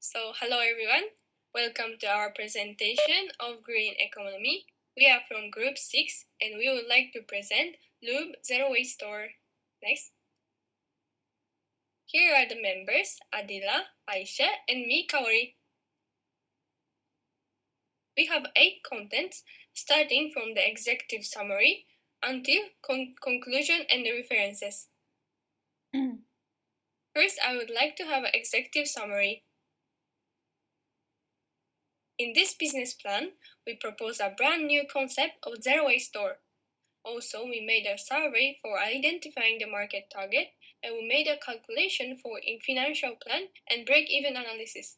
Hello everyone. Welcome to our presentation of green economy. We are from Group 6 and we would like to present Loop Zero Waste Store. Next. Here are the members, Adila, Aisha, and me, Kaori. We have 8 contents starting from the executive summary until conclusion and the references. First, I would like to have an executive summary. In this business plan, we propose a brand new concept of zero waste store. Also, we made a survey for identifying the market target, and we made a calculation for a financial plan and break-even analysis.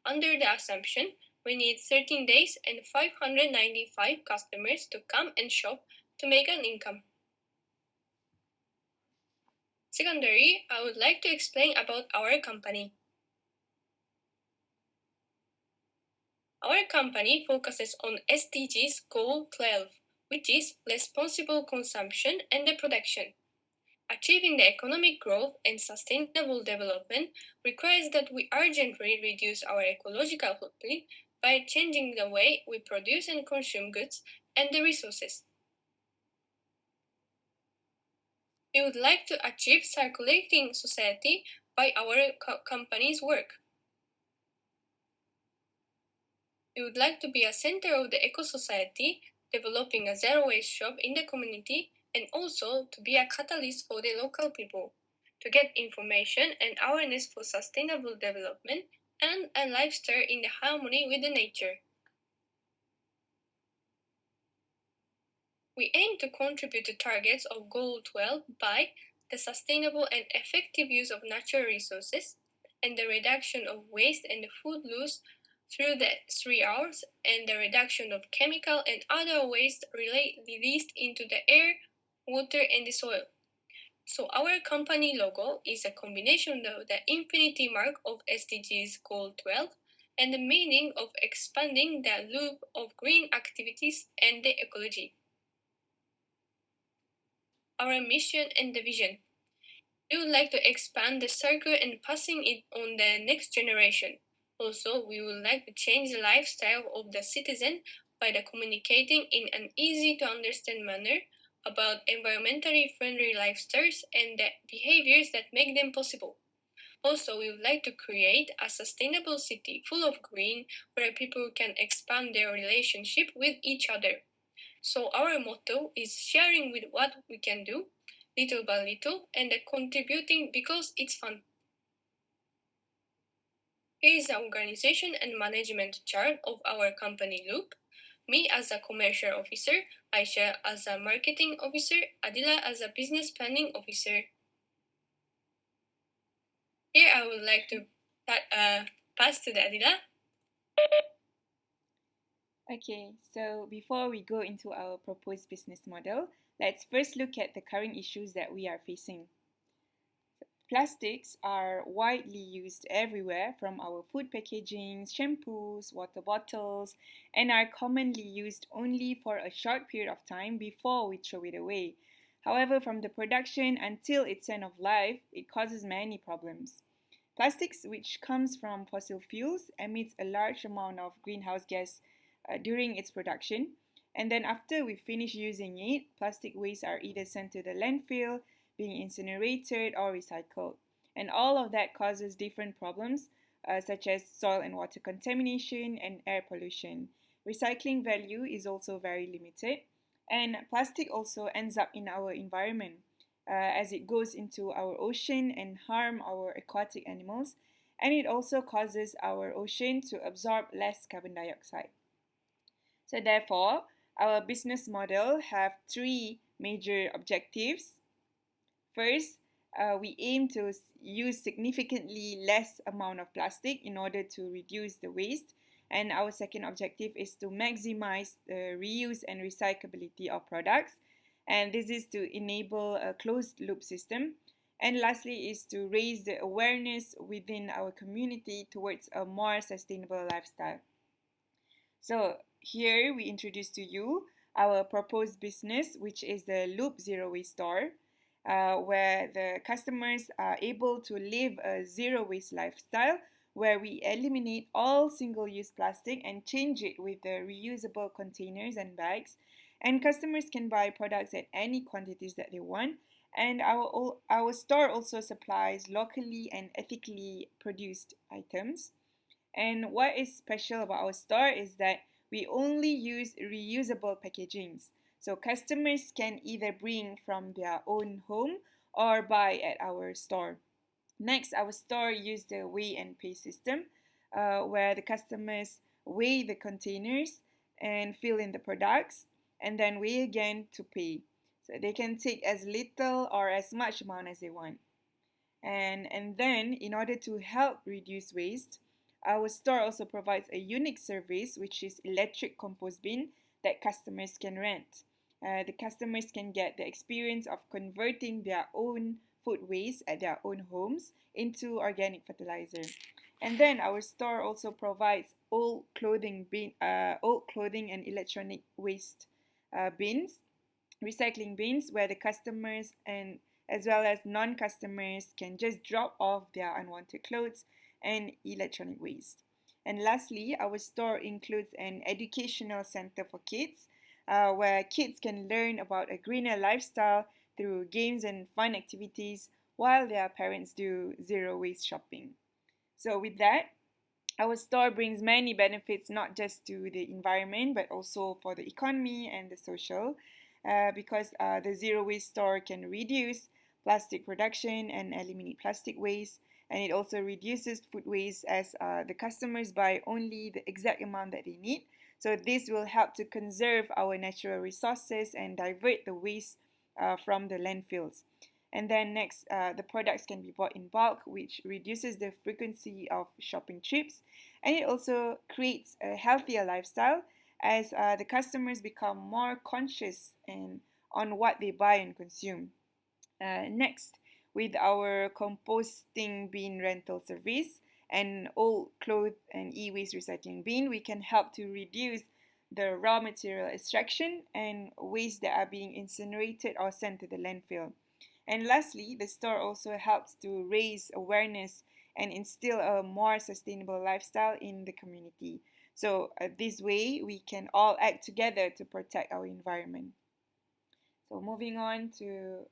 Under the assumption, we need 13 days and 595 customers to come and shop to make an income. Secondary, I would like to explain about our company. Our company focuses on SDGs Goal 12, which is responsible consumption and the production. Achieving the economic growth and sustainable development requires that we urgently reduce our ecological footprint by changing the way we produce and consume goods and the resources. We would like to achieve circulating society by our company's work. We would like to be a center of the eco-society, developing a zero-waste shop in the community, and also to be a catalyst for the local people, to get information and awareness for sustainable development and a lifestyle in the harmony with the nature. We aim to contribute to targets of Goal 12 by the sustainable and effective use of natural resources and the reduction of waste and food loss through the 3 hours and the reduction of chemical and other waste released into the air, water, and the soil. So our company logo is a combination of the infinity mark of SDGs Goal 12 and the meaning of expanding the loop of green activities and the ecology. Our mission and the vision. We would like to expand the circle and passing it on the next generation. Also, we would like to change the lifestyle of the citizen by the communicating in an easy to understand manner about environmentally friendly lifestyles and the behaviors that make them possible. Also, we would like to create a sustainable city full of green where people can expand their relationship with each other. So our motto is sharing with what we can do, little by little, and contributing because it's fun. Here is the organization and management chart of our company Loop. Me as a commercial officer, Aisha as a marketing officer, Adila as a business planning officer. Here I would like to pass to the Adila. Okay, so before we go into our proposed business model, let's first look at the current issues that we are facing. Plastics are widely used everywhere from our food packaging, shampoos, water bottles, and are commonly used only for a short period of time before we throw it away. However, from the production until its end of life, it causes many problems. Plastics, which comes from fossil fuels, emits a large amount of greenhouse gas during its production. And then after we finish using it, plastic waste are either sent to the landfill, being incinerated, or recycled. And all of that causes different problems such as soil and water contamination and air pollution. Recycling value is also very limited. And plastic also ends up in our environment as it goes into our ocean and harm our aquatic animals. And it also causes our ocean to absorb less carbon dioxide. So therefore, our business model have three major objectives. First, we aim to use significantly less amount of plastic in order to reduce the waste. And our second objective is to maximize the reuse and recyclability of products. And this is to enable a closed loop system. And lastly is to raise the awareness within our community towards a more sustainable lifestyle. So here we introduce to you our proposed business, which is the Loop Zero Waste Store, where the customers are able to live a zero waste lifestyle where we eliminate all single-use plastic and change it with the reusable containers and bags. And customers can buy products at any quantities that they want. And our store also supplies locally and ethically produced items. And what is special about our store is that we only use reusable packagings. So customers can either bring from their own home or buy at our store. Next, our store uses the weigh and pay system, where the customers weigh the containers and fill in the products and then weigh again to pay. So they can take as little or as much amount as they want. And then, in order to help reduce waste, our store also provides a unique service, which is electric compost bin that customers can rent. The customers can get the experience of converting their own food waste at their own homes into organic fertilizer. And then our store also provides old clothing and electronic waste bins, recycling bins, where the customers and as well as non-customers can just drop off their unwanted clothes and electronic waste. And lastly, our store includes an educational center for kids, where kids can learn about a greener lifestyle through games and fun activities while their parents do zero waste shopping. So, with that, our store brings many benefits not just to the environment but also for the economy and the social, because the zero waste store can reduce plastic production and eliminate plastic waste, and it also reduces food waste as the customers buy only the exact amount that they need. So this will help to conserve our natural resources and divert the waste from the landfills. And then next, the products can be bought in bulk, which reduces the frequency of shopping trips, and it also creates a healthier lifestyle as the customers become more conscious and on what they buy and consume. Next, with our composting bin rental service and old clothes and e-waste recycling bin, we can help to reduce the raw material extraction and waste that are being incinerated or sent to the landfill. And lastly, the store also helps to raise awareness and instill a more sustainable lifestyle in the community. So, this way, we can all act together to protect our environment. So, moving on to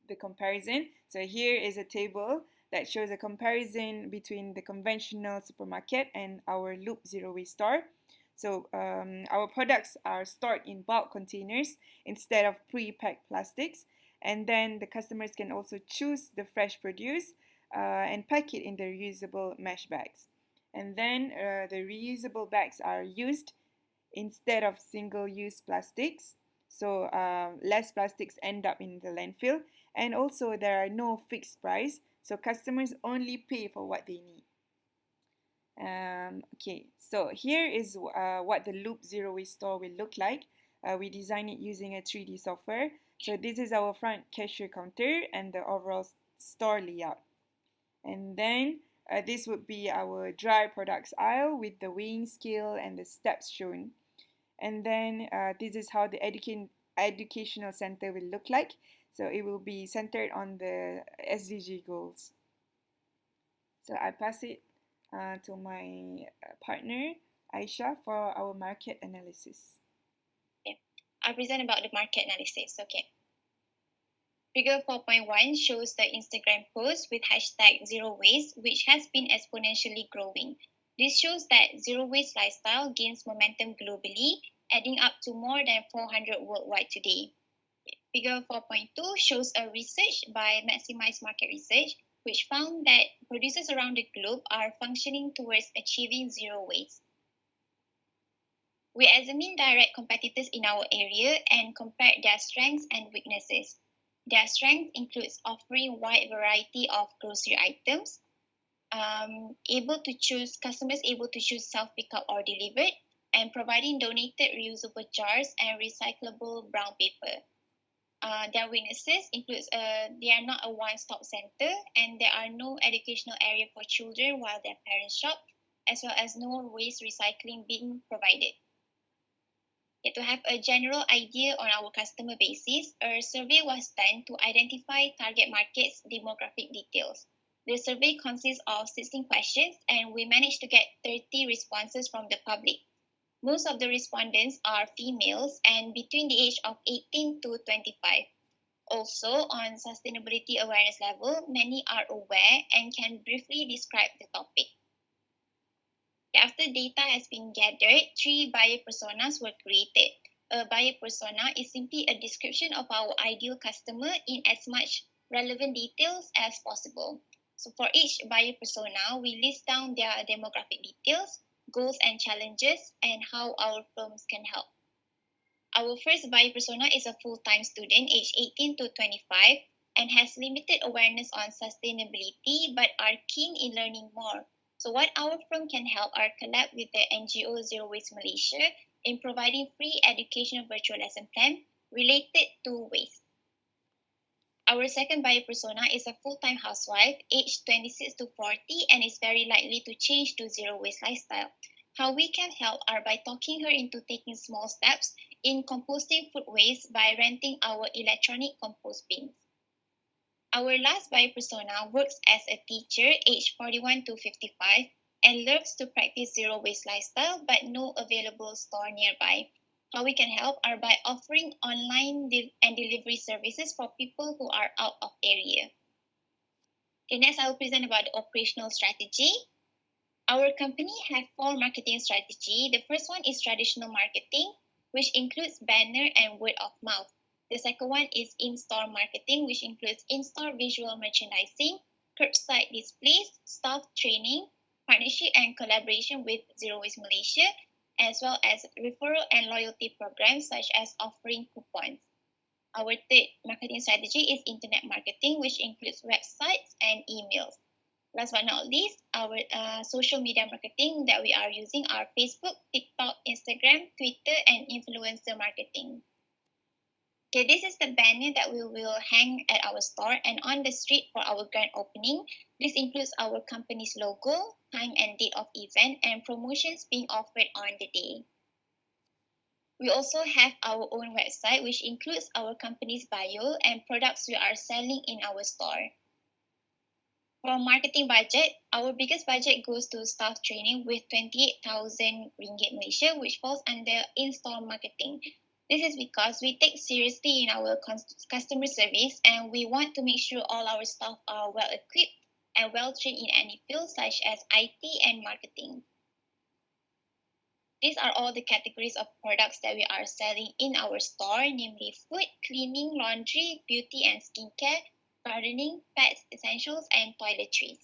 the comparison. So, here is a table that shows a comparison between the conventional supermarket and our Loop Zero Waste store. So, our products are stored in bulk containers instead of pre-packed plastics. And then the customers can also choose the fresh produce and pack it in the reusable mesh bags. And then the reusable bags are used instead of single-use plastics. So less plastics end up in the landfill. And also there are no fixed price. So customers only pay for what they need. Okay, so here is what the Loop Zero Waste store will look like. We designed it using a 3D software. So this is our front cashier counter and the overall store layout. And then this would be our dry products aisle with the weighing scale and the steps shown. And then this is how the educational center will look like. So it will be centered on the SDG goals. So I pass it to my partner, Aisha, for our market analysis. Okay. I'll present about the market analysis. Okay. Figure 4.1 shows the Instagram post with hashtag zero waste, which has been exponentially growing. This shows that zero waste lifestyle gains momentum globally, adding up to more than 400 worldwide today. Figure 4.2 shows a research by Maximize Market Research, which found that producers around the globe are functioning towards achieving zero waste. We examined direct competitors in our area and compared their strengths and weaknesses. Their strength includes offering wide variety of grocery items, customers able to choose self-pickup or delivered, and providing donated reusable jars and recyclable brown paper. Their weaknesses includes they are not a one-stop center, and there are no educational area for children while their parents shop, as well as no waste recycling being provided. Yet to have a general idea on our customer basis, a survey was done to identify target markets demographic details. The survey consists of 16 questions, and we managed to get 30 responses from the public. Most of the respondents are females and between the age of 18 to 25. Also, on sustainability awareness level, many are aware and can briefly describe the topic. After data has been gathered, 3 buyer personas were created. A buyer persona is simply a description of our ideal customer in as much relevant details as possible. So for each buyer persona, we list down their demographic details, goals and challenges, and how our firms can help. Our first buyer persona is a full-time student aged 18 to 25 and has limited awareness on sustainability but are keen in learning more. So what our firm can help are collab with the NGO Zero Waste Malaysia in providing free educational virtual lesson plan related to waste. Our second buyer persona is a full-time housewife aged 26 to 40 and is very likely to change to zero waste lifestyle. How we can help are by talking her into taking small steps in composting food waste by renting our electronic compost bins. Our last buyer persona works as a teacher aged 41 to 55 and loves to practice zero waste lifestyle but no available store nearby. How we can help are by offering online and delivery services for people who are out of area. Okay, next I will present about the operational strategy. Our company have 4 marketing strategy. The first one is traditional marketing, which includes banner and word of mouth. The second one is in-store marketing, which includes in-store visual merchandising, curbside displays, staff training, partnership and collaboration with Zero Waste Malaysia, as well as referral and loyalty programs such as offering coupons. Our third marketing strategy is internet marketing, which includes websites and emails. Last but not least, our social media marketing that we are using are Facebook, TikTok, Instagram, Twitter, and influencer marketing. Okay, this is the banner that we will hang at our store and on the street for our grand opening. This includes our company's logo, time and date of event, and promotions being offered on the day. We also have our own website, which includes our company's bio and products we are selling in our store. For marketing budget, our biggest budget goes to staff training with 28,000 ringgit Malaysia, which falls under in-store marketing. This is because we take seriously in our customer service and we want to make sure all our staff are well equipped and well trained in any field such as IT and marketing. These are all the categories of products that we are selling in our store, namely food, cleaning, laundry, beauty and skincare, gardening, pets, essentials, and toiletries.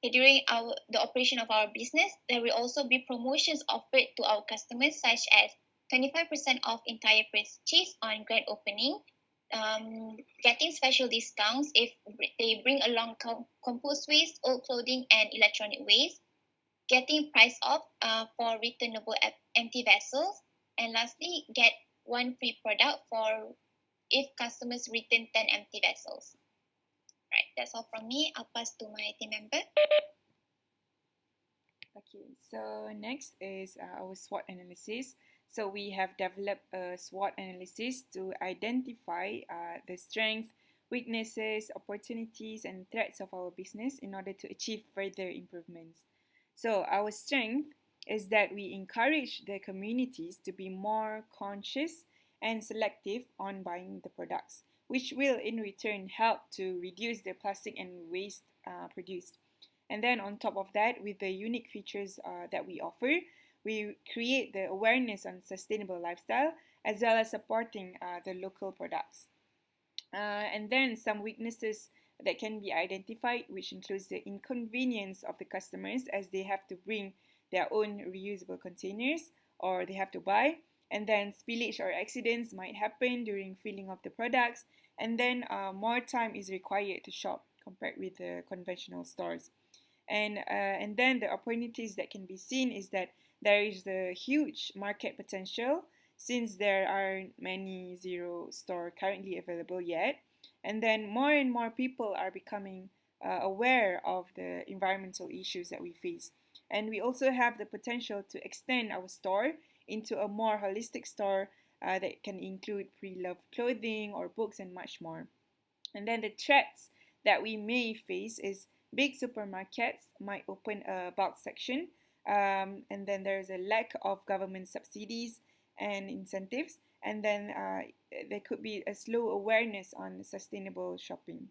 During the operation of our business, there will also be promotions offered to our customers such as 25% off entire purchase on grand opening, getting special discounts if they bring along compost waste, old clothing, and electronic waste, getting price off for returnable empty vessels, and lastly, get one free product for if customers return 10 empty vessels. Right, that's all from me. I'll pass to my team member. Okay, so next is our SWOT analysis. So we have developed a SWOT analysis to identify the strengths, weaknesses, opportunities, and threats of our business in order to achieve further improvements. So our strength is that we encourage the communities to be more conscious and selective on buying the products, which will in return help to reduce the plastic and waste produced. And then on top of that, with the unique features that we offer, we create the awareness on sustainable lifestyle as well as supporting the local products. And then some weaknesses that can be identified, which includes the inconvenience of the customers as they have to bring their own reusable containers or they have to buy. And then spillage or accidents might happen during filling of the products. And then more time is required to shop compared with the conventional stores. And then the opportunities that can be seen is that there is a huge market potential since there are many zero store currently available yet. And then more and more people are becoming aware of the environmental issues that we face. And we also have the potential to extend our store into a more holistic store that can include pre-loved clothing or books and much more. And then the threats that we may face is big supermarkets might open a bulk section, and then there's a lack of government subsidies and incentives, and then there could be a slow awareness on sustainable shopping.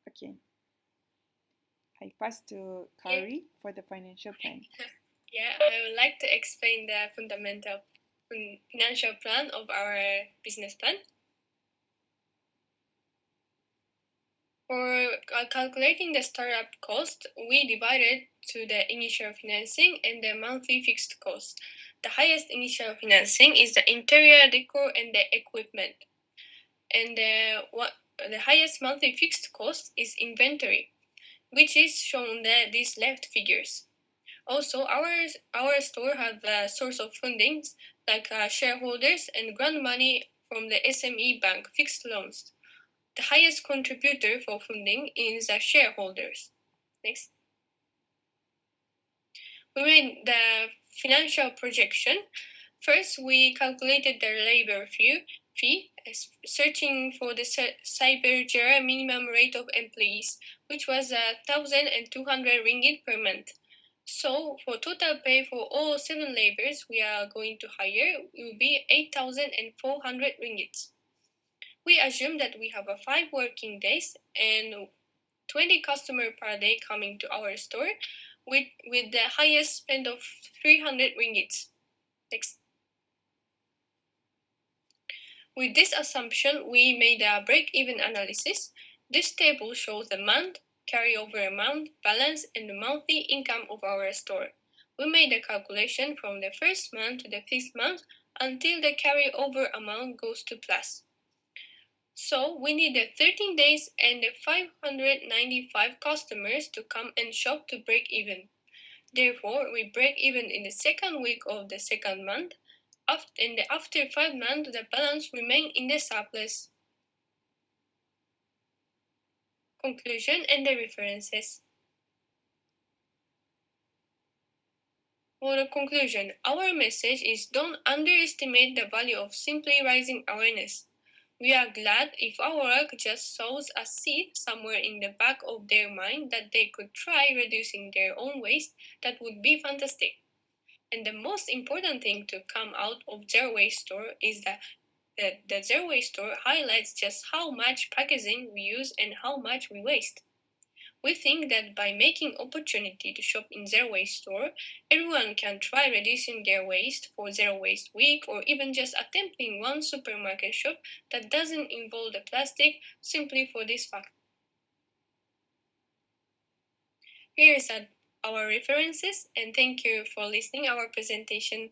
Okay, I pass to Yeah. Kari for the financial plan. Yeah, I would like to explain the fundamental financial plan of our business plan. For calculating the startup cost, we divided to the initial financing and the monthly fixed cost. The highest initial financing is the interior decor and the equipment. And the highest monthly fixed cost is inventory, which is shown in these left figures. Also, our store have a source of fundings like shareholders and grant money from the SME bank fixed loans. The highest contributor for funding is the shareholders. Next. We made the financial projection. First, we calculated the labor fee, searching for the Cyberjera minimum rate of employees, which was 1,200 ringgit per month. So, for total pay for all 7 laborers we are going to hire, it will be 8,400 ringgits. We assume that we have 5 working days and 20 customers per day coming to our store with the highest spend of 300 ringgits. Next. With this assumption, we made a break-even analysis. This table shows the month, carryover amount, balance, and the monthly income of our store. We made a calculation from the first month to the fifth month until the carryover amount goes to plus. So we need 13 days and 595 customers to come and shop to break even. Therefore, we break even in the second week of the second month. After 5 months, the balance remains in the surplus. Conclusion and the references. For the conclusion, our message is don't underestimate the value of simply raising awareness. We are glad if our work just sows a seed somewhere in the back of their mind that they could try reducing their own waste. That would be fantastic. And the most important thing to come out of Zero Waste Store is that the Zero Waste Store highlights just how much packaging we use and how much we waste. We think that by making opportunity to shop in Zero Waste Store, everyone can try reducing their waste for Zero Waste Week or even just attempting one supermarket shop that doesn't involve the plastic simply for this fact. Here is our references and thank you for listening our presentation.